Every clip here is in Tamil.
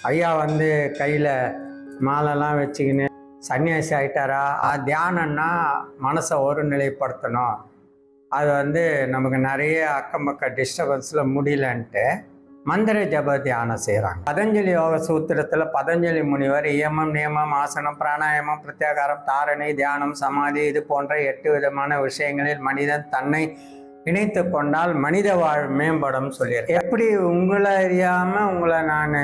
ஐயா வந்து கையில் மாலைலாம் வச்சுக்கின்னு சன்னியாசி ஆகிட்டாரா? தியானம்னா மனசை ஒருநிலைப்படுத்தணும். அது வந்து நமக்கு நிறைய அக்கம் பக்கம் டிஸ்டர்பன்ஸில் முடியலன்ட்டு மந்திர ஜப தியானம் செய்கிறாங்க. பதஞ்சலி யோக சூத்திரத்தில் பதஞ்சலி முனிவர் இயமம் நியமம் ஆசனம் பிராணாயாமம் பிரத்யாகாரம் தாரணை தியானம் சமாதி இது போன்ற 8 விதமான விஷயங்களில் மனிதன் தன்னை இணைத்து கொண்டால் மனித வாழ் மேம்படும் சொல்லியிருக்கேன். எப்படி உங்களை அறியாமல் உங்களை நான்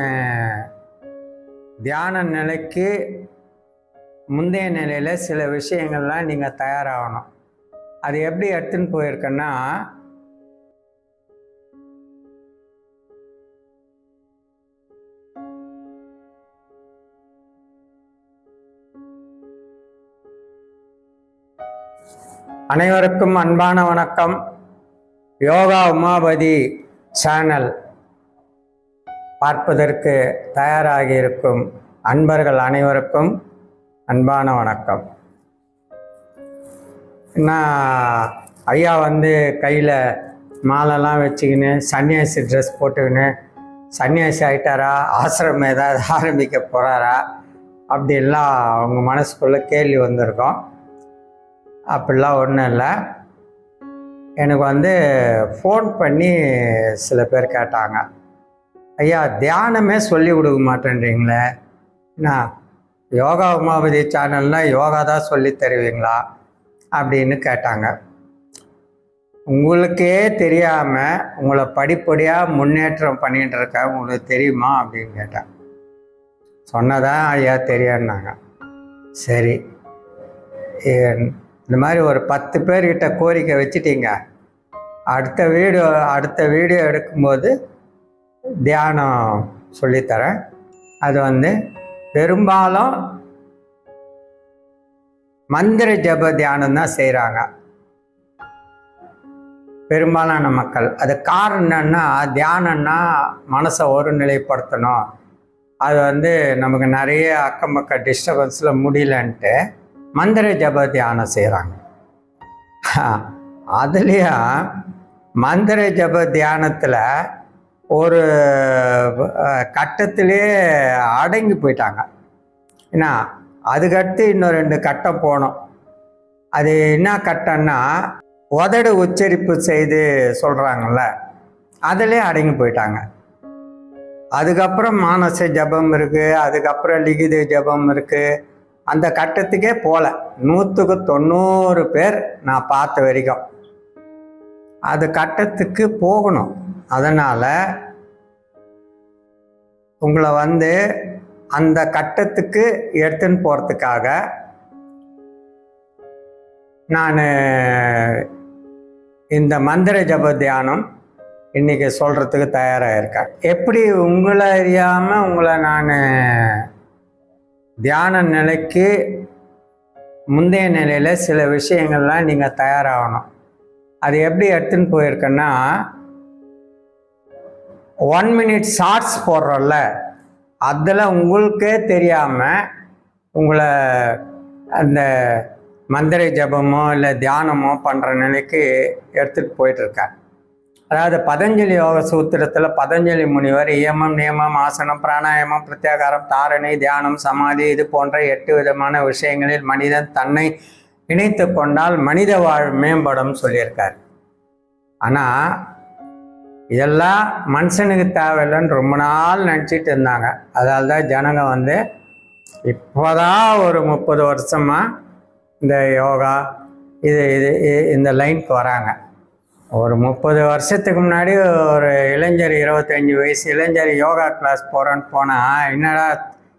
தியான நிலைக்கு முந்தைய நிலையில் சில விஷயங்கள்லாம் நீங்கள் தயாராகணும். அது எப்படி எடுத்துன்னு போயிருக்கேன்னா, அனைவருக்கும் அன்பான வணக்கம். யோகா உமாபதி சேனல் பார்ப்பதற்கு தயாராகி இருக்கும் அன்பர்கள் அனைவருக்கும் அன்பான வணக்கம். ஐயா வந்து கையில் மாலைலாம் வச்சுக்கின்னு சன்னியாசி ட்ரெஸ் போட்டுக்கின்னு சன்னியாசி ஆகிட்டாரா? ஆசிரமம் ஏதாவது ஆரம்பிக்க போகிறாரா? அப்படிலாம் அவங்க மனசுக்குள்ளே கேள்வி வந்திருக்கோம். அப்படிலாம் ஒன்றும் இல்லை. எனக்கு வந்து ஃபோன் பண்ணி சில பேர் கேட்டாங்க, ஐயா தியானமே சொல்லி கொடுக்க மாட்டேன்றீங்களே, என்ன யோகா உமாபதி சேனல்னால் யோகா தான் சொல்லி தருவீங்களா அப்படின்னு கேட்டாங்க. உங்களுக்கே தெரியாமல் உங்களை படிப்படியாக முன்னேற்றம் பண்ணிகிட்டு இருக்கேன், உங்களுக்கு தெரியுமா அப்படின்னு கேட்டேன். சொன்னதான் ஐயா தெரியாதுன்னாங்க. சரி, இந்த மாதிரி ஒரு 10 பேர்கிட்ட கோரிக்கை வச்சுட்டீங்க. அடுத்த வீடியோ எடுக்கும்போது தியானம் சொல்லித்தரேன். அது வந்து பெரும்பாலும் மந்திர ஜப தியானம் தான் செய்கிறாங்க பெரும்பாலான மக்கள். அது காரணம் என்னன்னா, தியானம்னா மனசை ஒருநிலைப்படுத்தணும். அது வந்து நமக்கு நிறைய அக்கம் பக்கம் டிஸ்டர்பன்ஸில் முடியலன்ட்டு மந்திர ஜப தியானம் செய்கிறாங்க. அதுலேயும் மந்திர ஜப தியானத்தில் ஒரு கட்டத்திலே அடங்கி போயிட்டாங்க. ஏன்னா அதுக்கடுத்து இன்னும் 2 கட்டம் போனோம். அது என்ன கட்டம்னா, உதடு உச்சரிப்பு செய்து சொல்கிறாங்கல்ல, அதிலே அடங்கி போயிட்டாங்க. அதுக்கப்புறம் மானச ஜபம் இருக்குது, அதுக்கப்புறம் லிகித ஜபம் இருக்குது. அந்த கட்டத்துக்கே போகல. 100க்கு 90 பேர் நான் பார்த்த வரைக்கும் அது கட்டத்துக்கு போகணும். அதனால் உங்களை வந்து அந்த கட்டத்துக்கு எடுத்துன்னு போகிறதுக்காக நான் இந்த மந்திர ஜப தியானம் இன்றைக்கி சொல்கிறதுக்கு தயாராக இருக்கேன். எப்படி உங்களை அறியாமல் உங்களை நான் தியான நிலைக்கு முந்தைய நிலையில் சில விஷயங்கள்லாம் நீங்கள் தயாராகணும். அது எப்படி எடுத்துன்னு போயிருக்கேன்னா, 1 minute ஷார்ட்ஸ் போடுறோம்ல, அதில் உங்களுக்கே தெரியாமல் உங்களை அந்த மந்திர ஜபமோ இல்லை தியானமோ பண்ணுற நிலைக்கு எடுத்துகிட்டு போயிட்டுருக்கேன். அதாவது பதஞ்சலி யோக சூத்திரத்தில் பதஞ்சலி முனிவர் இயமம் நியமம் ஆசனம் பிராணாயாமம் பிரத்யாகாரம் தாரணை தியானம் சமாதி இது போன்ற 8 விதமான விஷயங்களில் மனிதன் தன்னை இணைத்து கொண்டால் மனித வாழ் மேம்படும் சொல்லியிருக்கார். ஆனால் இதெல்லாம் மனுஷனுக்கு தேவையில்லைன்னு ரொம்ப நாள் நினச்சிட்டு இருந்தாங்க. அதால் தான் ஜனங்க வந்து இப்போதான் ஒரு 30 வருஷமாக இந்த யோகா இந்த லைனுக்கு வராங்க. ஒரு 30 வருஷத்துக்கு முன்னாடி ஒரு இளைஞர் 25 வயசு இளைஞர் யோகா கிளாஸ் போகிறேன்னு போனால், என்னடா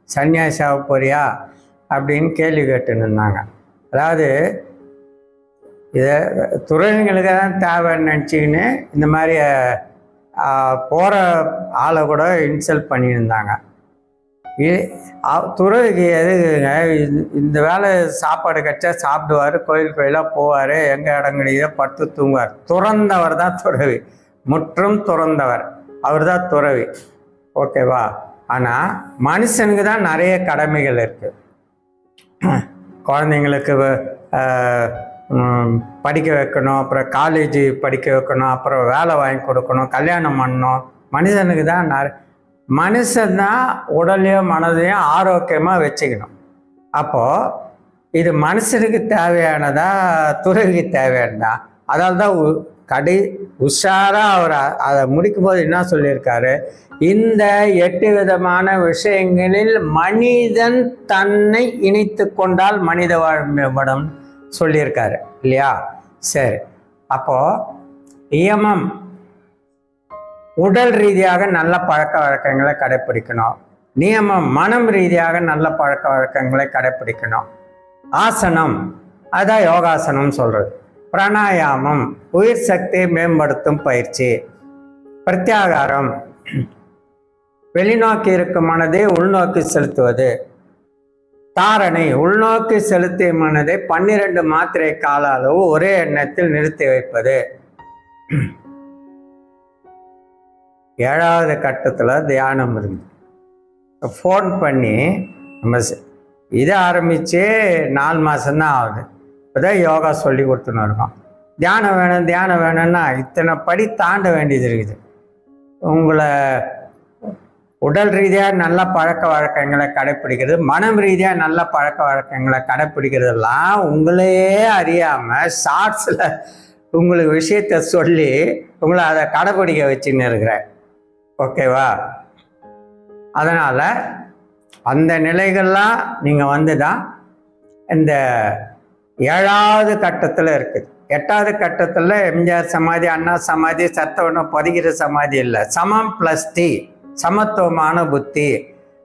சன்னியாசி ஆக போறியா அப்படின்னு கேள்வி கேட்டுன்னு இருந்தாங்க. அதாவது இதை துறவிங்களுக்கு தான் தேவைன்னு நினச்சிக்கின்னு இந்த மாதிரி போகிற ஆளை கூட இன்சல்ட் பண்ணியிருந்தாங்க. துறவிக்கு எதுங்க இந்த வேலை? சாப்பாடு கச்சா சாப்பிடுவார், கோயிலாக போவார், எங்கே இடங்கடியோ படுத்து தூங்குவார். துறந்தவர் தான் துறவி, முற்றும் துறந்தவர் அவர் தான் துறவி. ஓகேவா? ஆனால் மனுஷனுக்கு தான் நிறைய கடமைகள் இருக்குது. குழந்தைங்களுக்கு படிக்க வைக்கணும், அப்புறம் காலேஜ் படிக்க வைக்கணும், அப்புறம் வேலை வாங்கி கொடுக்கணும், கல்யாணம் பண்ணணும். மனிதனுக்கு தான் மனுஷன்தான் உடலையும் மனதையும் ஆரோக்கியமாக வச்சுக்கணும். அப்போது இது மனுஷனுக்கு தேவையானதா துறவிக்கு தேவையானதா? அதால் தான் உஷாராக அவர் அதை முடிக்கும் போது என்ன சொல்லியிருக்காரு, இந்த 8 விதமான விஷயங்களில் மனிதன் தன்னை இணைத்து கொண்டால் மனித வாழ்விடம் சொல்லியிருக்காரு இல்லையா? சரி, அப்போது நியமம் உடல் ரீதியாக நல்ல பழக்க வழக்கங்களை கடைப்பிடிக்கணும். நியமம் மனம் ரீதியாக நல்ல பழக்க வழக்கங்களை கடைப்பிடிக்கணும். ஆசனம், அதான் யோகாசனம் சொல்கிறது. பிராணாயாமம் உயிர் சக்தியை மேம்படுத்தும் பயிற்சி. பிரத்யாகாரம் வெளிநோக்கி இருக்கும் மனதை உள்நோக்கி செலுத்துவது. தாரணை உள்நோக்கி செலுத்திய மனதை 12 மாத்திரை கால அளவு ஒரே எண்ணத்தில் நிறுத்தி வைப்பது. 7வது கட்டத்தில் தியானம் இருக்கு. ஃபோன் பண்ணி நம்ம இதை ஆரம்பித்து 4 மாதம்தான் ஆகுது. இப்போதான் யோகா சொல்லி கொடுத்துன்னு இருக்கோம். தியானம் வேணும் தியானம் வேணும்னா இத்தனை படி தாண்ட வேண்டியது இருக்குது. உங்களை உடல் ரீதியாக நல்ல பழக்க வழக்கங்களை கடைப்பிடிக்கிறது, மனம் ரீதியாக நல்ல பழக்க வழக்கங்களை கடைப்பிடிக்கிறதெல்லாம் உங்களையே அறியாமல் ஷார்ட்ஸில் உங்களுக்கு விஷயத்த சொல்லி உங்களை அதை கடைப்பிடிக்க வச்சுன்னு இருக்கிறேன். ஓகேவா? அதனால் அந்த நிலைகள்லாம் நீங்கள் வந்து தான் இந்த 7வது கட்டத்தில் இருக்குது. 8வது கட்டத்தில் எம்ஜிஆர் சமாதி, அண்ணா சமாதி, சத்தவனம் பதிகிற சமாதி இல்லை. சமம் ப்ளஸ் டி, சமத்துவமான புத்தி,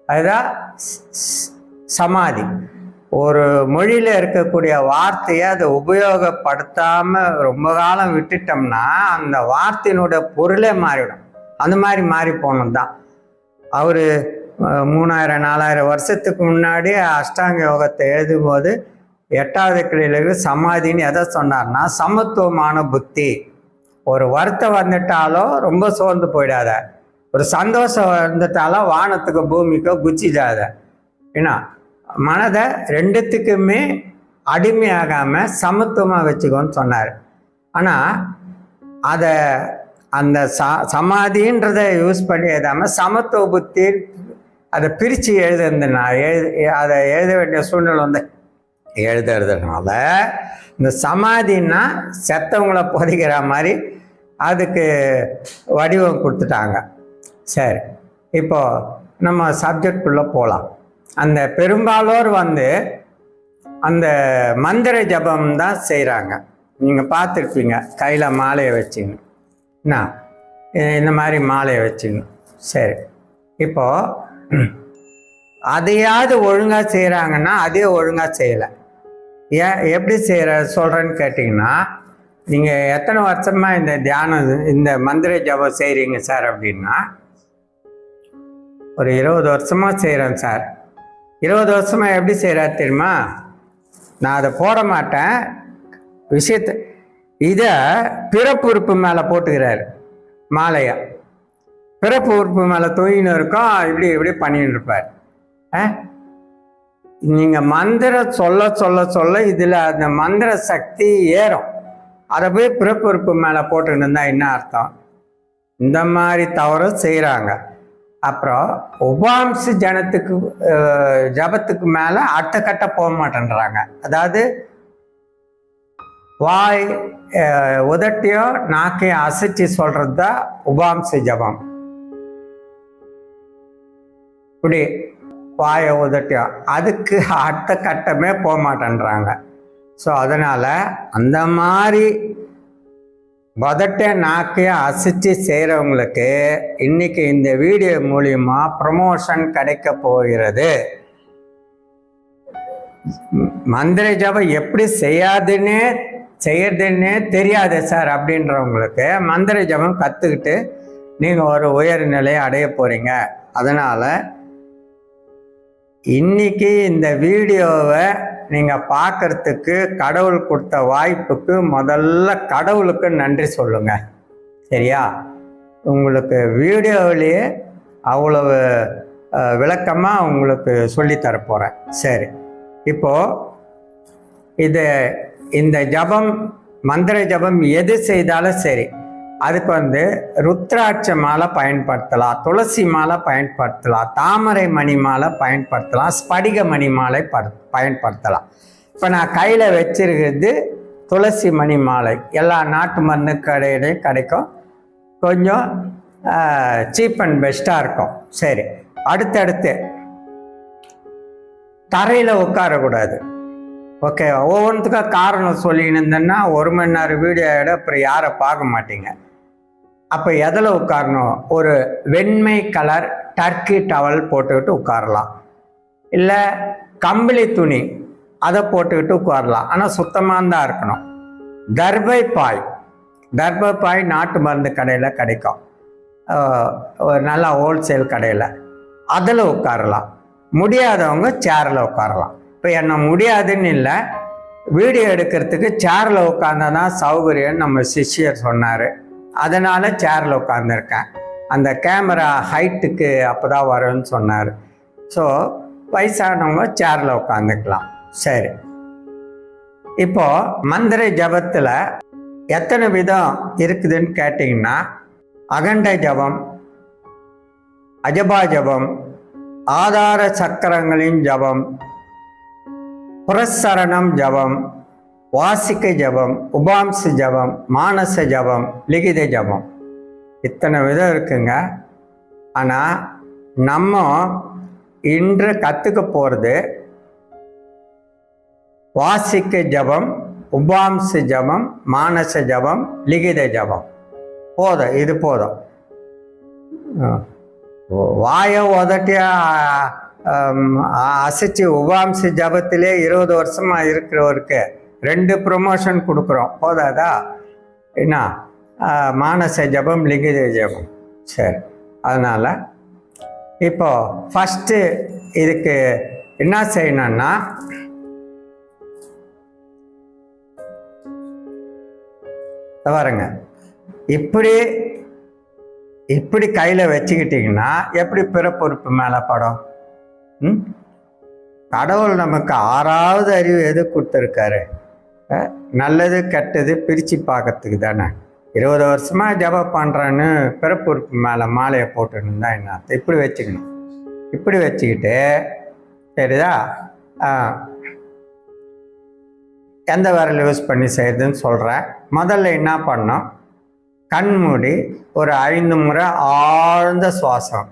அதுதான் சமாதி. ஒரு மொழியில் இருக்கக்கூடிய வார்த்தையை அதை உபயோகப்படுத்தாமல் ரொம்ப காலம் விட்டுட்டோம்னா அந்த வார்த்தையினுடைய பொருளே மாறிவிடும். அந்த மாதிரி மாறி போனது தான். அவர் 3000-4000 வருஷத்துக்கு முன்னாடி அஷ்டாங்க யோகத்தை எழுதும்போது 8வது கிளையில சமாதின்னு எதை சொன்னார்னா, சமத்துவமான புத்தி. ஒரு வருத்தம் வந்துட்டாலோ ரொம்ப சோர்ந்து போயிடாத, ஒரு சந்தோஷம் வந்துட்டாலோ வானத்துக்கு பூமிக்கோ குச்சிடாத. ஏன்னா மனதை 2த்துக்குமே அடிமையாகாமல் சமத்துவமாக வச்சுக்கோன்னு சொன்னார். ஆனால் அதை அந்த சமாதின்றதை யூஸ் பண்ணி எழுதாமல் சமத்துவ புத்தி அதை பிரித்து எழுதுனா அதை எழுத வேண்டிய சூழ்நிலை வந்து எழுதுறதுனால இந்த சமாதின்னா செத்தவங்களை புதைக்கிற மாதிரி அதுக்கு வடிவம் கொடுத்துட்டாங்க. சரி, இப்போது நம்ம சப்ஜெக்டுக்குள்ளே போகலாம். அந்த பெரும்பாலோர் வந்து அந்த மந்திர ஜபம் தான் செய்கிறாங்க. நீங்கள் பார்த்துருப்பீங்க, கையில் மாலையை வச்சுங்க, என்ன இந்த மாதிரி மாலையை வச்சுங்க. சரி, இப்போது அதையாவது ஒழுங்காக செய்கிறாங்கன்னா அதே ஒழுங்காக செய்யலை. ஏன் எப்படி சொல்கிறேன்னு கேட்டிங்கன்னா, நீங்கள் எத்தனை வருஷமாக இந்த தியானம் இந்த மந்திர ஜபம் செய்கிறீங்க சார் அப்படின்னா, ஒரு 20 வருஷமாக செய்கிறேன் சார். 20 வருஷமாக எப்படி செய்கிறார் தெரியுமா? நான் அதை போட மாட்டேன் விஷயத்தை, இதை பிறப்பு உறுப்பு மேலே போட்டுக்கிறாரு மாலையா. பிறப்பு உறுப்பு மேலே தூயின்னு இருக்கும், இப்படி பண்ணின்னு இருப்பார். நீங்கள் மந்திரம் சொல்ல சொல்ல சொல்ல இதில் அந்த மந்திர சக்தி ஏறும். அதை போய் பிறப்பு உறுப்பு மேலே போட்டுன்னு இருந்தால் என்ன அர்த்தம்? இந்த மாதிரி தவறு செய்கிறாங்க. அப்புறம் உபாம்ச ஜபத்துக்கு மேலே அடுத்த கட்ட போக மாட்டேன்றாங்க. அதாவது வாய் உதட்டியோ நாக்கையோ அசைச்சு சொல்கிறது தான் உபாம்ச ஜபம். இப்படி வாயை உதட்டியோ அதுக்கு அடுத்த கட்டமே போக மாட்டேன்றாங்க. ஸோ அதனால் அந்த மாதிரி உதட்ட நாக்கையை அசைச்சு செய்கிறவங்களுக்கு இன்னைக்கு இந்த வீடியோ மூலிமா ப்ரமோஷன் கிடைக்க போகிறது. மந்திர ஜபம் எப்படி செய்யறதுன்னே தெரியாது சார் அப்படின்றவங்களுக்கு மந்திர ஜபம் கற்றுக்கிட்டு நீங்கள் ஒரு உயர் நிலையை அடைய போகிறீங்க. அதனால் இன்னைக்கு இந்த வீடியோவை நீங்கள் பார்க்கறதுக்கு கடவுள் கொடுத்த வாய்ப்புக்கு முதல்ல கடவுளுக்கு நன்றி சொல்லுங்கள். சரியா? உங்களுக்கு வீடியோவிலேயே அவ்வளவு விளக்கமாக உங்களுக்கு சொல்லித்தரப்போகிறேன். சரி, இப்போது இந்த ஜபம் மந்திர ஜபம் எது செய்தாலும் சரி, அதுக்கு ருத்ராட்ச மாலை பயன்படுத்தலாம், துளசி மாலை பயன்படுத்தலாம், தாமரை மணி மாலை பயன்படுத்தலாம், ஸ்படிக மணி மாலை பயன்படுத்தலாம். இப்போ நான் கையில் வச்சிருக்கிறது துளசி மணி மாலை. எல்லா நாட்டு மருந்து கடையிலையும் கிடைக்கும், கொஞ்சம் சீப் அண்ட் பெஸ்ட்டாக இருக்கும். சரி, அடுத்தடுத்து தரையில் உட்காரக்கூடாது. ஓகே, ஒவ்வொன்றுத்துக்கும் காரணம் சொல்லின்னு இருந்தேன்னா 1 மணி நேரம் வீடியோ ஆகிடும், அப்புறம் யாரை பார்க்க மாட்டீங்க. அப்போ எதில் உட்காரணும்? ஒரு வெண்மை கலர் டர்க்கி டவல் போட்டுக்கிட்டு உட்காரலாம், இல்லை கம்பளி துணி அதை போட்டுக்கிட்டு உட்காரலாம், ஆனால் சுத்தமாக தான் இருக்கணும். தர்பை பாய் நாட்டு மருந்து கடையில் கிடைக்கும், நல்லா ஹோல்சேல் கடையில், அதில் உட்காரலாம். முடியாதவங்க சேரில் உட்காரலாம். இப்போ என்ன முடியாதுன்னு இல்லை, வீடியோ எடுக்கிறதுக்கு சேரில் உட்காந்தா தான் சௌகரியம்னு நம்ம சிஷ்யர் சொன்னார். அதனால் சேரில் உட்காந்துருக்கேன். அந்த கேமரா ஹைட்டுக்கு அப்போ தான் வரும்னு சொன்னார். ஸோ வயசானவங்க சேரில் உட்காந்துக்கலாம். சரி, இப்போது மந்திர ஜபத்தில் எத்தனை விதம் இருக்குதுன்னு கேட்டிங்கன்னா, அகண்ட ஜபம், அஜபா ஜபம், ஆதார சக்கரங்களின் ஜபம், புரஸ்சரணம் ஜபம், வாசிக்க ஜபம், உபாம்ச ஜபம், மானச ஜபம், லிகித ஜபம். இத்தனை விதம் இருக்குங்க. ஆனால் நம்ம இன்று கற்றுக்க போகிறது வாசிக்க ஜபம், உபாம்ச ஜபம், மானச ஜபம், லிகித ஜபம். போதும், இது போதும். வாயை உதட்டியா அசைச்சு உபாம்ச ஜபத்திலே 20 வருஷமாக இருக்கிறவருக்கு 2 ப்ரொமோஷன் கொடுக்குறோம், போதாதா? என்ன மானச ஜபம், லிகித ஜபம். சரி, அதனால் இப்போ ஃபஸ்ட்டு இதுக்கு என்ன செய்யணும்னா, பாருங்க, இப்படி கையில் வச்சுக்கிட்டிங்கன்னா எப்படி பிறப்பொறுப்பு மேலே படம்? கடவுள் நமக்கு 6வது அறிவு எது கொடுத்துருக்காரு? நல்லது கெட்டது பிரித்து பார்க்கறதுக்கு தானே. 20 வருஷமாக ஜபம் பண்ணுறான்னு பிறப்பொறுப்பு மேலே மாலையை போட்டுன்னு தான் என்ன அர்த்தம்? இப்படி வச்சுக்கணும். இப்படி வச்சுக்கிட்டு, சரிதா, எந்த விரல் யூஸ் பண்ணி செய்யுதுன்னு சொல்கிறேன். முதல்ல என்ன பண்ணோம்? கண் மூடி ஒரு 5 முறை ஆழ்ந்த சுவாசம்.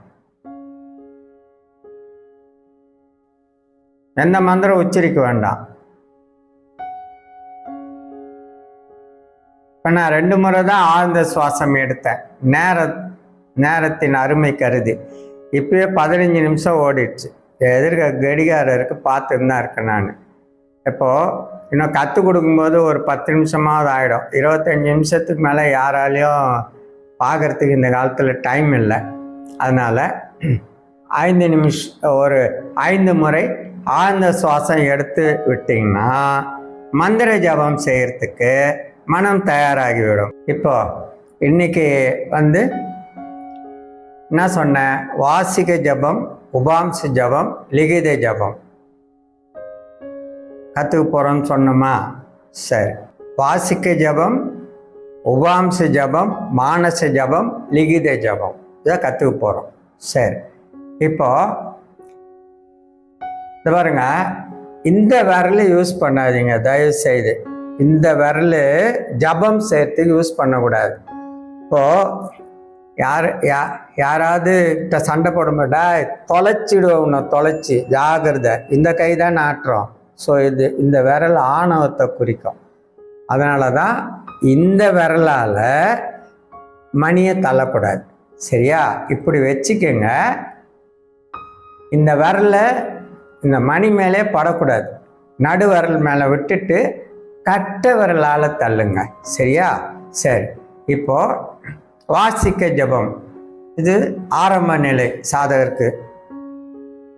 எந்த மந்திரம் உச்சரிக்க வேண்டாம். இப்போ நான் 2 முறை தான் ஆழ்ந்த சுவாசம் எடுத்தேன், நேரத்தின் அருமை கருதி. இப்பயே 15 நிமிஷம் ஓடிடுச்சு. எதிர்க்க கடிகாரம் இருக்கு, பார்த்துன்னு தான் இருக்கேன் நான். இப்போது இன்னும் கற்றுக் கொடுக்கும்போது ஒரு 10 நிமிஷமாவது ஆகிடும். 25 நிமிஷத்துக்கு மேலே யாராலையும் பார்க்குறதுக்கு இந்த காலத்தில் டைம் இல்லை. அதனால் 5 நிமிஷம் ஒரு 5 முறை ஆழ்ந்த சுவாசம் எடுத்து விட்டிங்கன்னா மந்திர ஜபம் செய்கிறதுக்கு மனம் தயாராகிவிடும். இப்போ இன்னைக்கு என்ன சொன்னேன்? வாசிக ஜபம், உபாம்ச ஜபம், லிகித ஜபம் கற்றுக்க போகிறோம்னு சொன்னோமா? சரி, வாசிக்க ஜபம், உபாம்ச ஜபம், மானச ஜபம், லிகித ஜபம் இதை கற்றுக்க போகிறோம். சரி, இப்போ இந்த பாருங்க, இந்த விரல் யூஸ் பண்ணாதீங்க தயவு செய்து. இந்த விரல் ஜபம் செய்யறதுக்கு யூஸ் பண்ணக்கூடாது. இப்போது யாராவது சண்டை போட மாட்டா, தொலைச்சிடுவோம், உன்னை தொலைச்சி ஜாகிரதை. இந்த கை தான் நாட்டுறோம். ஸோ இந்த விரல் ஆணவத்தை குறிக்கும். அதனால தான் இந்த விரலால் மணியை தள்ளக்கூடாது. சரியா? இப்படி வச்சுக்கோங்க. இந்த விரலை இந்த மணி மேலே படக்கூடாது. நடு விரல் மேலே விட்டுட்டு கட்டை விரலால் தள்ளுங்க. சரியா? சரி, இப்போ வாசிக்க ஜபம் இது ஆரம்ப நிலை சாதகருக்கு.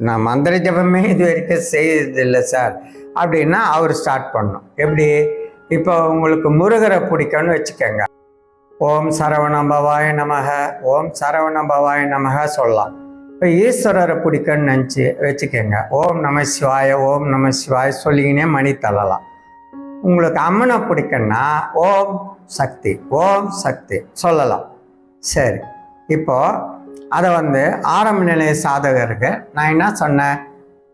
நான் மந்திர ஜபமே இது வரைக்கும் செய்யறதில்லை சார் அப்படின்னா அவர் ஸ்டார்ட் பண்ணணும். எப்படி? இப்போ உங்களுக்கு முருகரை பிடிக்கும்னு வச்சுக்கோங்க. ஓம் சரவண பவாய நமக, ஓம் சரவண பவாய நமக சொல்லலாம். இப்போ ஈஸ்வரரை பிடிக்கும்னு நினச்சி வச்சுக்கோங்க. ஓம் நம சிவாய, ஓம் நம சிவாய சொல்லிக்கினே மணி தள்ளலாம். உங்களுக்கு அம்மனை பிடிக்குன்னா ஓம் சக்தி, ஓம் சக்தி சொல்லலாம். சரி, இப்போ அதை ஆரம்ப நிலைய சாதகருக்கு நான் என்ன சொன்னேன்,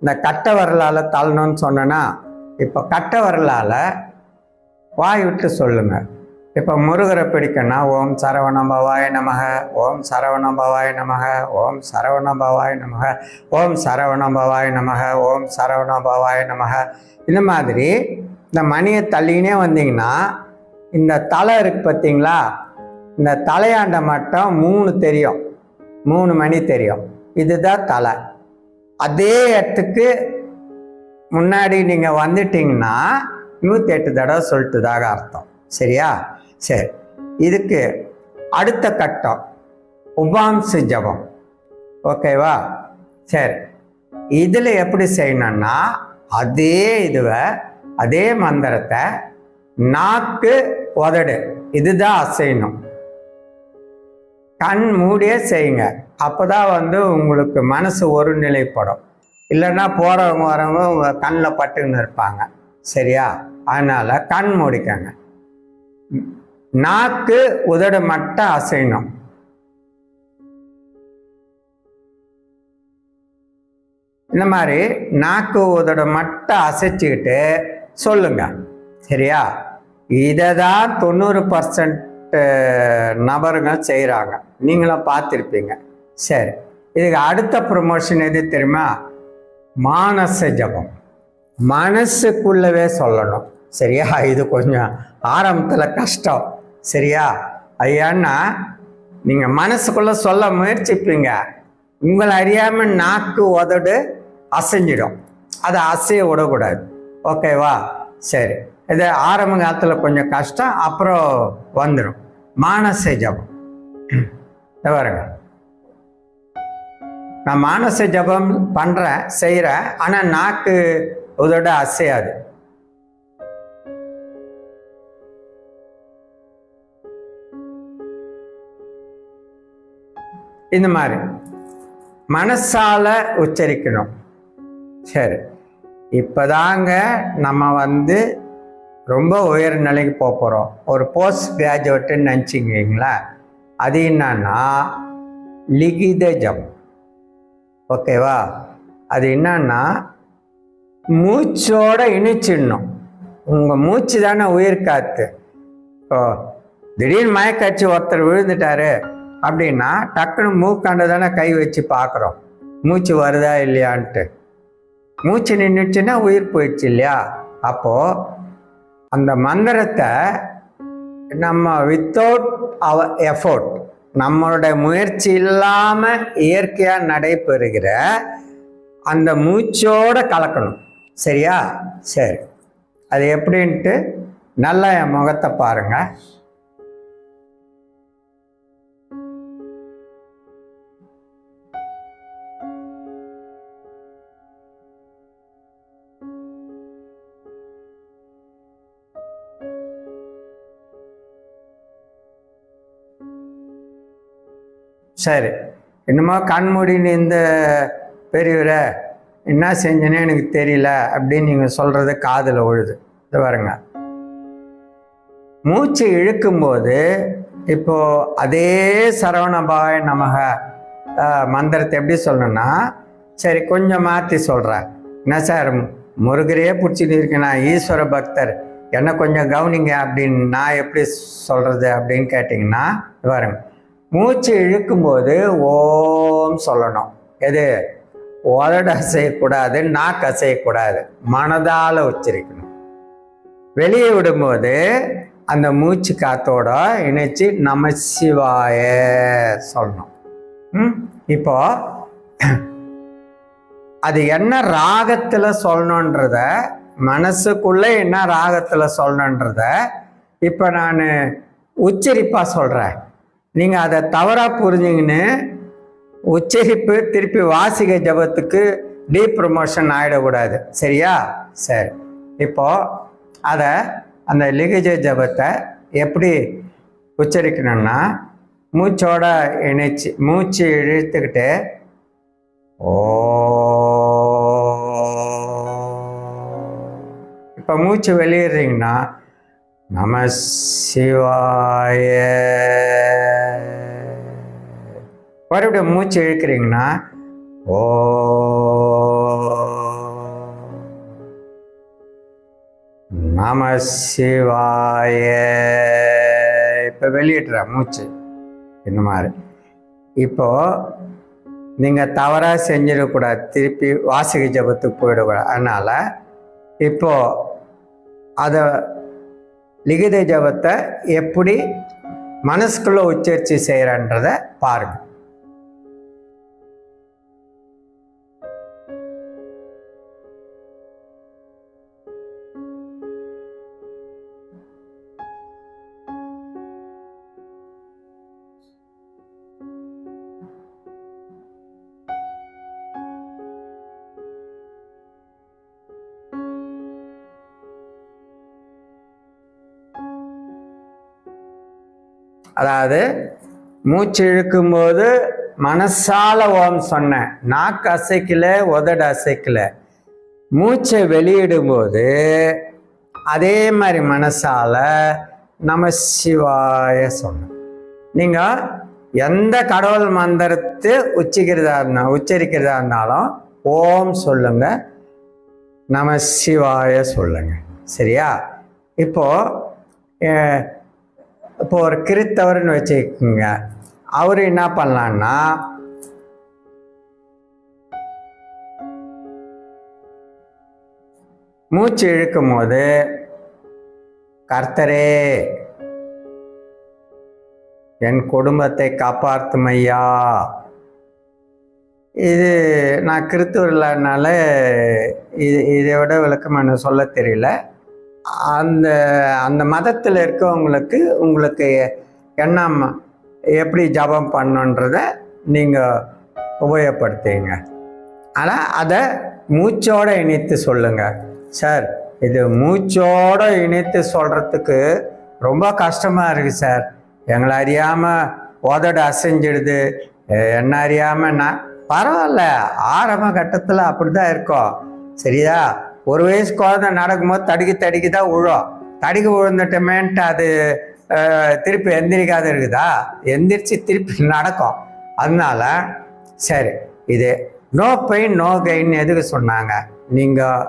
இந்த கட்டை விரலால் தள்ளணும்னு சொன்னேன்னா, இப்போ கட்டை விரலால் வாய் விட்டு சொல்லுங்க. இப்போ முருகரை பிடிக்குன்னா ஓம் சரவணபவாய நமக, ஓம் சரவணபவாய நமக, ஓம் சரவணபவாய நமக, ஓம் சரவணபவாய நமக, ஓம் சரவணபவாய நமக. இந்த மாதிரி இந்த மணியை தள்ளினே வந்தீங்கன்னா இந்த தலை இருக்கு பார்த்தீங்களா, இந்த தலையாண்ட மட்டும் 3 தெரியும், 3 மணி தெரியும். இதுதான் தலை. அதே இடத்துக்கு முன்னாடி நீங்கள் வந்துட்டீங்கன்னா 108 தடவை சொல்லிட்டுதாக அர்த்தம். சரியா? சரி, இதுக்கு அடுத்த கட்டம் உபாம்சு ஜபம். ஓகேவா? சரி, இதில் எப்படி செய்யணும்னா அதே இதுவை அதே மந்திரத்தை நாக்கு உதடு இதுதான் அசையணும். கண் மூடியே செய்யுங்க. அப்போதான் உங்களுக்கு மனசு ஒரு நிலைப்படும். இல்லைன்னா போகிறவங்க வரவங்க உங்கள் கண்ணில் பட்டுன்னு இருப்பாங்க. சரியா? அதனால் கண் மூடிக்கங்க. நாக்கு உதடு மட்டும் அசையணும். இந்த மாதிரி நாக்கு உதடு மட்டும் அசைச்சிக்கிட்டு சொல்லுங்க. சரியா? இதை தான் 90% நபர்கள் செய்கிறாங்க. நீங்களும் பார்த்துருப்பீங்க. சரி, இதுக்கு அடுத்த ப்ரொமோஷன் எது தெரியுமா? மானச ஜபம். மனசுக்குள்ளவே சொல்லணும். சரியா? இது கொஞ்சம் ஆரம்பத்தில் கஷ்டம். சரியா? ஐயான்னா நீங்கள் மனசுக்குள்ளே சொல்ல முயற்சிப்பீங்க. உங்களை அறியாமல் நாக்கு உதடு அசைஞ்சிடும். அதை அசைய விடக்கூடாது. ஓகேவா? சரி, இது ஆரம்ப காலத்தில் கொஞ்சம் கஷ்டம், அப்புறம் வந்துடும். மானச ஜபம் பாருங்க. நான் மானச ஜபம் பண்ணுறேன், செய்கிறேன், ஆனால் நாக்கு உதடு அசையாது. இந்த மாதிரி மனசால உச்சரிக்கணும். சரி, இப்போதாங்க நம்ம ரொம்ப உயர் நிலைக்கு போக போகிறோம். ஒரு போஸ்ட் கிராஜுவேட்டுன்னு நினச்சிங்களா? அது என்னன்னா லிகித ஜபம். ஓகேவா? அது என்னன்னா மூச்சோட இணைச்சிடணும். உங்கள் மூச்சு தானே உயிர் காத்து. இப்போ திடீர்னு மயக்காட்சி ஒருத்தர் விழுந்துட்டாரு அப்படின்னா டக்குன்னு மூக்காண்ட தானே கை வச்சு பார்க்குறோம் மூச்சு வருதா இல்லையான்ட்டு. மூச்சு நின்றுச்சுன்னா உயிர் போயிடுச்சு இல்லையா? அப்போது அந்த மந்திரத்தை நம்ம வித்தவுட் அவர் எஃபோர்ட், நம்மளுடைய முயற்சி இல்லாமல் இயற்கையாக நடைபெறுகிற அந்த மூச்சோட கலக்கணும். சரியா? சரி, அது எப்படின்ட்டு நல்லா என் முகத்தை பாருங்க. சரி, என்னமோ கண்மூடின்னு இந்த பெரியவரை என்ன செஞ்சேன்னு எனக்கு தெரியல அப்படின்னு நீங்கள் சொல்கிறது காதில் விழுது. இது பாருங்க, மூச்சு இழுக்கும்போது இப்போது அதே சரவணபவாய நமக மந்திரத்தை எப்படி சொல்லணும்னா, சரி கொஞ்சம் மாற்றி சொல்கிறேன். என்ன சார் முருகரையே பிடிச்சிட்டு இருக்கேன், நான் ஈஸ்வர பக்தர், என்ன கொஞ்சம் கவனிங்க அப்படின்னு நான் எப்படி சொல்கிறது அப்படின்னு கேட்டிங்கன்னா, பாருங்க, மூச்சு இழுக்கும்போது ஓம் சொல்லணும். எது? உதடு அசையக்கூடாது, நாக்கு அசையக்கூடாது, மனதால் உச்சரிக்கணும். வெளியே விடும்போது அந்த மூச்சு காத்தோட இணைச்சி நம சிவாய சொல்லணும். இப்போ அது என்ன ராகத்தில் சொல்லணுன்றத, மனசுக்குள்ளே என்ன ராகத்தில் சொல்லணுன்றத இப்போ நான் உச்சரிப்பாக சொல்கிறேன். நீங்கள் அதை தவறாக புரிஞ்சிங்கன்னு உச்சரிப்பு திருப்பி வாசிக ஜபத்துக்கு டீப் ப்ரொமோஷன் ஆகிடக்கூடாது. சரியா? சரி, இப்போது அதை அந்த லிகிஜ ஜபத்தை எப்படி உச்சரிக்கணும்னா, மூச்சோட இணைச்சி மூச்சு இழுத்துக்கிட்டு ஓ, இப்போ மூச்சு வெளியிடுறீங்கன்னா நம சிவாய. மறுபடியும் மூச்சு இழுக்கிறீங்கன்னா ஓ நம சிவாய. இப்போ வெளியிடுற மூச்சு இந்த மாதிரி. இப்போ நீங்கள் தவறாக செஞ்சிடக்கூடாது, திருப்பி வாசக ஜபத்துக்கு போயிடக்கூடாது. அதனால் இப்போ அதை லிகித ஜபத்தை எப்படி மனசுக்குள்ளே உச்சரித்து செய்கிறன்றதை பாருங்கள். அதாவது மூச்சு இழுக்கும்போது மனசால ஓம் சொன்னேன், நாக்கு அசைக்கல, உதடு அசைக்கல. மூச்சை வெளியிடும்போது அதே மாதிரி மனசால நம சிவாய சொன்னேன். நீங்கள் எந்த கடவுள் மந்திரத்தை உச்சரிக்கிறதா இருந்தாலும் ஓம் சொல்லுங்க, நம சிவாய சொல்லுங்க. சரியா? இப்போ ஒரு கிறித்தவர்னு வச்சுக்கோங்க. அவர் என்ன பண்ணலான்னா மூச்சு இழுக்கும் போது கர்த்தரே என் குடும்பத்தை காப்பாற்றும் ஐயா. இது நான் கிறித்தவர் இல்லாதனால இதை விட விளக்கம் எனக்கு சொல்ல தெரியல. அந்த அந்த மதத்தில் உங்களுக்கு என்ன எப்படி ஜபம் பண்ணுன்றதை நீங்கள் உபயோகப்படுத்துங்க. ஆனால் அதை மூச்சோடு இணைத்து சொல்லுங்கள். சார், இது மூச்சோடு இணைத்து சொல்கிறதுக்கு ரொம்ப கஷ்டமாக இருக்குது சார். எங்களை அறியாமல் உதடு அசைஞ்சிடுது, என்ன அறியாமல். நான் பரவாயில்ல, ஆரம்ப கட்டத்தில் அப்படி தான் இருக்கோம். சரியா? ஒரு வயசு குழந்தை நடக்கும்போது தடுக்கி தான் விழும். தடுக்கி விழுந்துட்டமேன்ட்டு அது திருப்பி எந்திரிக்காத இருக்குதா? எந்திரிச்சு திருப்பி நடக்கும். அதனால சரி, இது நோ பெயின் நோ கெயின் எதுக்கு சொன்னாங்க? நீங்கள்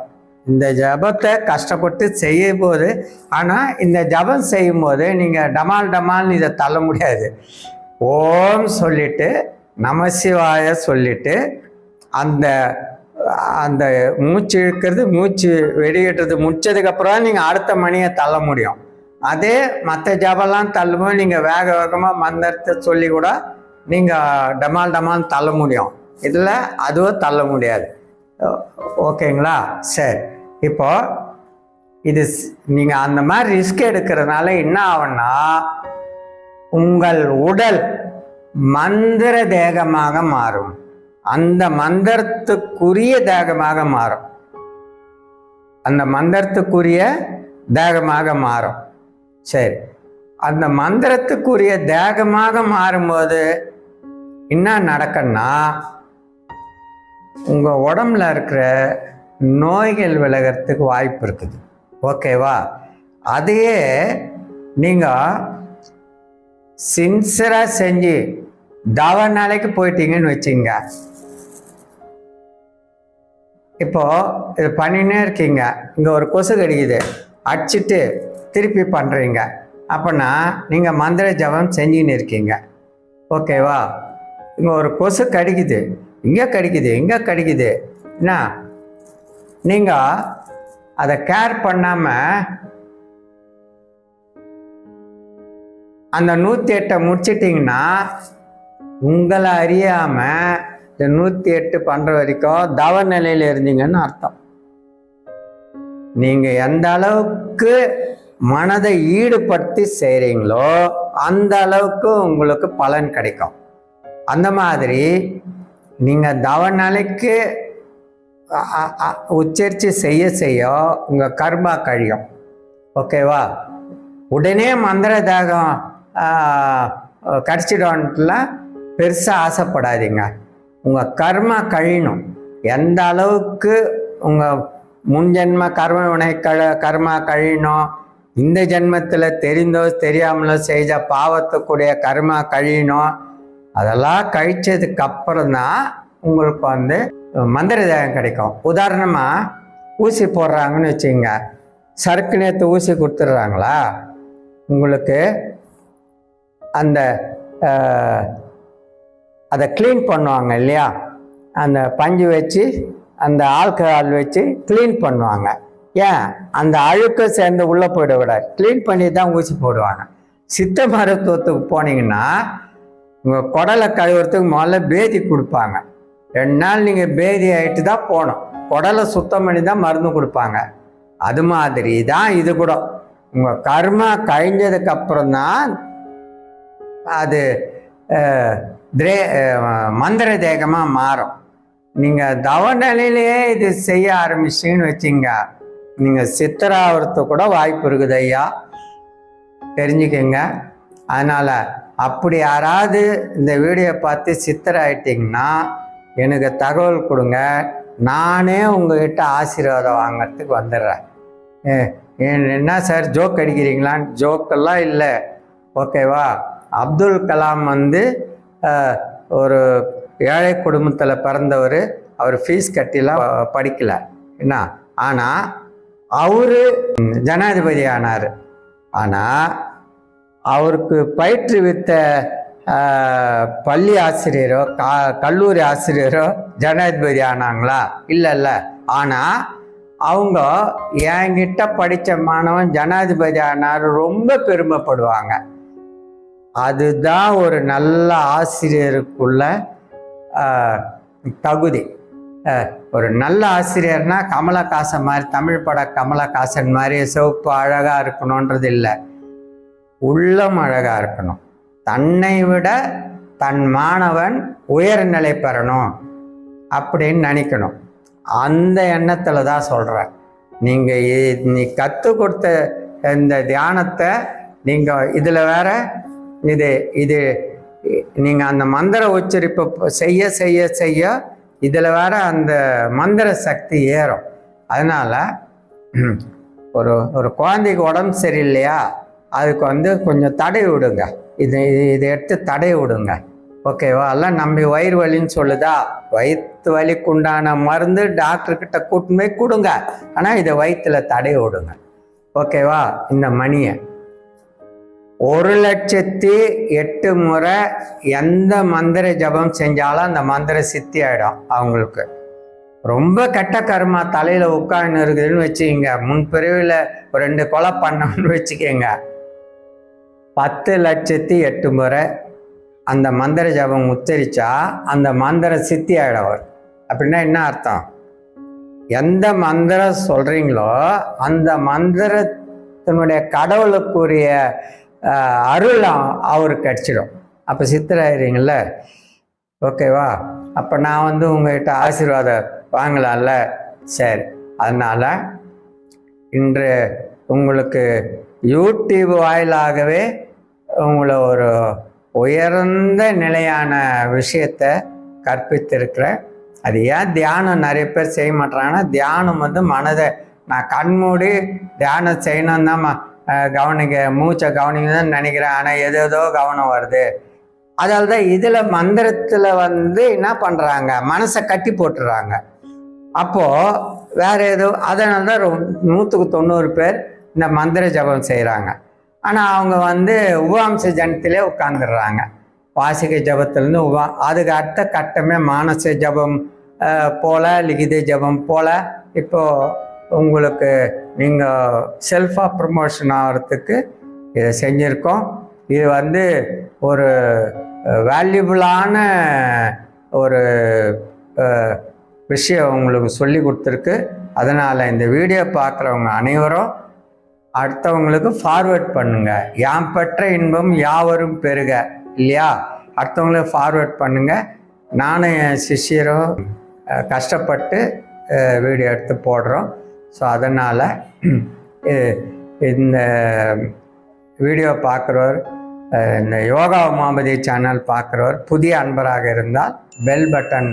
இந்த ஜபத்தை கஷ்டப்பட்டு செய்யும் போது, ஆனால் இந்த ஜபம் செய்யும் போது நீங்கள் டமால்னு இதை தள்ள முடியாது. ஓம் சொல்லிட்டு நமசிவாய சொல்லிட்டு அந்த அந்த மூச்சு இழுக்கிறது மூச்சு வெளியிடுறது முடிச்சதுக்கப்புறம் நீங்கள் அடுத்த மணியை தள்ள முடியும். அதே மற்ற ஜபம்லாம் தள்ளும்போது நீங்கள் வேகமாக மந்திரத்தை சொல்லி கூட நீங்கள் டமால் தள்ள முடியும். இதில் அதுவும் தள்ள முடியாது. ஓகேங்களா? சரி, இப்போ இது நீங்கள் அந்த மாதிரி ரிஸ்க் எடுக்கிறதுனால என்ன ஆகும்னா, உங்கள் உடல் மந்திர தேகமாக மாறும். அந்த மந்திரத்துக்குரிய தேகமாக மாறும். அந்த மந்திரத்துக்குரிய தேகமாக மாறும். சரி, அந்த மந்திரத்துக்குரிய தேகமாக மாறும்போது என்ன நடக்குன்னா, உங்கள் உடம்புல இருக்கிற நோய்கள் விலகிறதுக்கு வாய்ப்பு இருக்குது. ஓகேவா? அதையே நீங்கள் சின்சராக செஞ்சு நாளைக்கு போயிட்டீங்கன்னு வச்சுங்க. இப்போ இது பண்ணினே இருக்கீங்க, இங்கே ஒரு கொசு கடிக்குது, அடிச்சுட்டு திருப்பி பண்ணுறீங்க. அப்போனா நீங்கள் மந்திர ஜபம் செஞ்சுன்னு இருக்கீங்க. ஓகேவா? இங்கே ஒரு கொசு கடிக்குது, இங்கே கடிக்குது என்ன, நீங்கள் அதை கேர் பண்ணாமல் அந்த 108 முடிச்சிட்டிங்கன்னா உங்களை அறியாமல் இந்த 108 பண்ணுற வரைக்கும் தவ நிலையில் இருந்தீங்கன்னு அர்த்தம். நீங்கள் எந்த அளவுக்கு மனதை ஈடுபடுத்தி செய்கிறீங்களோ அந்த அளவுக்கு உங்களுக்கு பலன் கிடைக்கும். அந்த மாதிரி நீங்கள் தவ நிலைக்கு உச்சரித்து செய்ய உங்கள் கர்மா கழியும். ஓகேவா? உடனே மந்திர தாகம் கடிச்சிடும்லாம் பெருசாக ஆசைப்படாதீங்க. உங்கள் கர்மா கழியணும். எந்த அளவுக்கு உங்கள் முன்ஜென்ம கர்ம வினை கர்மா கழியணும், இந்த ஜென்மத்தில் தெரிந்தோ தெரியாமலோ செய்த பாவத்துக்குடைய கர்மா கழியணும். அதெல்லாம் கழிச்சதுக்கு அப்புறம் தான் உங்களுக்கு வந்து மந்திர தேகம் கிடைக்கும். உதாரணமாக ஊசி போடுறாங்கன்னு வச்சுங்க, சறுக்கு நேற்று ஊசி கொடுத்துட்றாங்களா, உங்களுக்கு அந்த அதை க்ளீன் பண்ணுவாங்க இல்லையா, அந்த பஞ்சு வச்சு அந்த ஆல்கஹால் வச்சு க்ளீன் பண்ணுவாங்க. ஏன், அந்த அழுக்க சேர்ந்து உள்ளே போயிட விடாது, க்ளீன் பண்ணி தான் ஊசி போடுவாங்க. சித்த மருத்துவத்துக்கு போனீங்கன்னா உங்கள் குடலை கழுவுறதுக்கு முதல்ல பேதி கொடுப்பாங்க. 2 நாள் நீங்கள் பேதி ஆகிட்டு தான் போகணும், குடலை சுத்தம் பண்ணி தான் மருந்து கொடுப்பாங்க. அது மாதிரி தான் இது கூட, உங்கள் கர்மா கழிஞ்சதுக்கப்புறம் தான் அது மந்திர தேகமாக மாறும். நீங்கள் தவநிலையிலேயே இது செய்ய ஆரம்பிச்சிங்கன்னு வச்சிங்க, நீங்கள் சித்தராகிறதுக்கு கூட வாய்ப்பு இருக்குது ஐயா, தெரிஞ்சுக்கங்க. அதனால் அப்படி யாராவது இந்த வீடியோ பார்த்து சித்தராயிட்டிங்கன்னா எனக்கு தகவல் கொடுங்க, நானே உங்ககிட்ட ஆசீர்வாதம் வாங்கிறதுக்கு வந்துடுறேன். என்ன சார் ஜோக் அடிக்கிறீங்களான்னு? ஜோக்கெல்லாம் இல்லை, ஓகேவா. அப்துல் கலாம் வந்து ஒரு ஏழை குடும்பத்தில் பிறந்தவர், அவர் ஃபீஸ் கட்டிலாம் படிக்கலை என்ன, ஆனால் அவர் ஜனாதிபதி ஆனார். ஆனால் அவருக்கு பயிற்றுவித்த பள்ளி ஆசிரியரோ கல்லூரி ஆசிரியரோ ஜனாதிபதி ஆனாங்களா? இல்லை. ஆனால் அவங்க என்கிட்ட படித்த மாணவன் ஜனாதிபதி ஆனார் ரொம்ப பெருமைப்படுவாங்க. அதுதான் ஒரு நல்ல ஆசிரியருக்குள்ள தகுதி. ஒரு நல்ல ஆசிரியர்னா கமலஹாசன் மாதிரி, தமிழ் பட கமலஹாசன் மாதிரி சிவப்பு அழகாக இருக்கணுன்றது இல்லை, உள்ளம் அழகாக இருக்கணும். தன்னை விட தன் மாணவன் உயர்நிலை பெறணும் அப்படின்னு நினைக்கணும். அந்த எண்ணத்தில் தான் சொல்கிறேன். நீ கற்றுக் கொடுத்த இந்த தியானத்தை நீங்கள் இதில் வேற இது நீங்கள் அந்த மந்திர உச்சரிப்பை செய்ய செய்ய செய்ய இதில் வேற அந்த மந்திர சக்தி ஏறும். அதனால் ஒரு குழந்தைக்கு உடம்பு சரியில்லையா, அதுக்கு வந்து கொஞ்சம் தடை விடுங்க, இதை எடுத்து தடை விடுங்க, ஓகேவா. எல்லாம் நம்பி வயிறு வலின்னு சொல்லுதா, வயிற்று வலிக்கு உண்டான மருந்து டாக்டர்கிட்ட கூட்டின்னு போய் கொடுங்க, ஆனால் இதை வயிற்றில் தடை விடுங்க, ஓகேவா. இந்த மணியை 1,08 முறை எந்த மந்திர ஜபம் செஞ்சாலும் அந்த மந்திர சித்தி ஆகிடும். அவங்களுக்கு ரொம்ப கெட்ட கர்மா தலையில் உட்கார்ந்து இருக்குதுன்னு வச்சுக்கோங்க, முன்பிரிவில் 2 கொலை பண்ணணும்னு வச்சுக்கோங்க, 10,08 முறை அந்த மந்திர ஜபம் உச்சரித்தா அந்த மந்திர சித்தி ஆகிடும். அப்படின்னா என்ன அர்த்தம்? எந்த மந்திரம் சொல்கிறீங்களோ அந்த மந்திரத்தினுடைய கடவுளுக்குரிய அருள் அவருக்கு கிடச்சிடும். அப்போ சித்தராயிருங்கள, ஓகேவா. அப்போ நான் வந்து உங்கள்கிட்ட ஆசீர்வாதம் வாங்கலாம்ல. சரி, அதனால் இன்று உங்களுக்கு யூடியூப் வாயிலாகவே உங்களை ஒரு உயர்ந்த நிலையான விஷயத்தை கற்பித்திருக்கிறேன். அது ஏன் தியானம் நிறைய பேர் செய்ய மாட்டாங்கன்னா, தியானம் வந்து மனதை நான் கண்மூடி தியானம் செய்யணும் தான் கவனிக்க, மூச்சை கவனிக்க தான் நினைக்கிறேன், ஆனால் ஏதோ கவனம் வருது. அதால் தான் இதில் மந்திரத்தில் வந்து என்ன பண்ணுறாங்க, மனசை கட்டி போட்டுடுறாங்க. அப்போது வேறு ஏதோ, அதனால தான் 100க்கு 90 பேர் இந்த மந்திர ஜபம் செய்கிறாங்க. ஆனால் அவங்க வந்து உபாம்ச ஜனத்திலே உட்காந்துடுறாங்க. வாசிக ஜபத்துலேருந்து அதுக்கு அடுத்த கட்டமே மானச ஜபம் போல், லிகித ஜபம் போல். இப்போது உங்களுக்கு நீங்கள் செல்ஃபாக ப்ரமோஷன் ஆகிறதுக்கு இதை செஞ்சுருக்கோம். இது வந்து ஒரு வேல்யூபுளான ஒரு விஷயம் உங்களுக்கு சொல்லி கொடுத்துருக்கு. அதனால் இந்த வீடியோ பார்க்குறவங்க அனைவரும் அடுத்தவங்களுக்கு ஃபார்வேர்ட் பண்ணுங்கள். யாம் பெற்ற இன்பம் யாவரும் பெறுக இல்லையா, அடுத்தவங்களுக்கு ஃபார்வேர்ட் பண்ணுங்கள். நானும் என் சிஷ்யரும் கஷ்டப்பட்டு வீடியோ எடுத்து போடுறோம். ஸோ அதனால் இந்த வீடியோ பார்க்குறவர், இந்த யோகா உமாபதி சேனல் பார்க்குறவர் புதிய அன்பராக இருந்தால் பெல் பட்டன்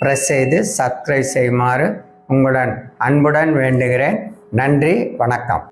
ப்ரெஸ் செய்து சப்ஸ்கிரைப் செய்யுமாறு உங்களுடன் அன்புடன் வேண்டுகிறேன். நன்றி, வணக்கம்.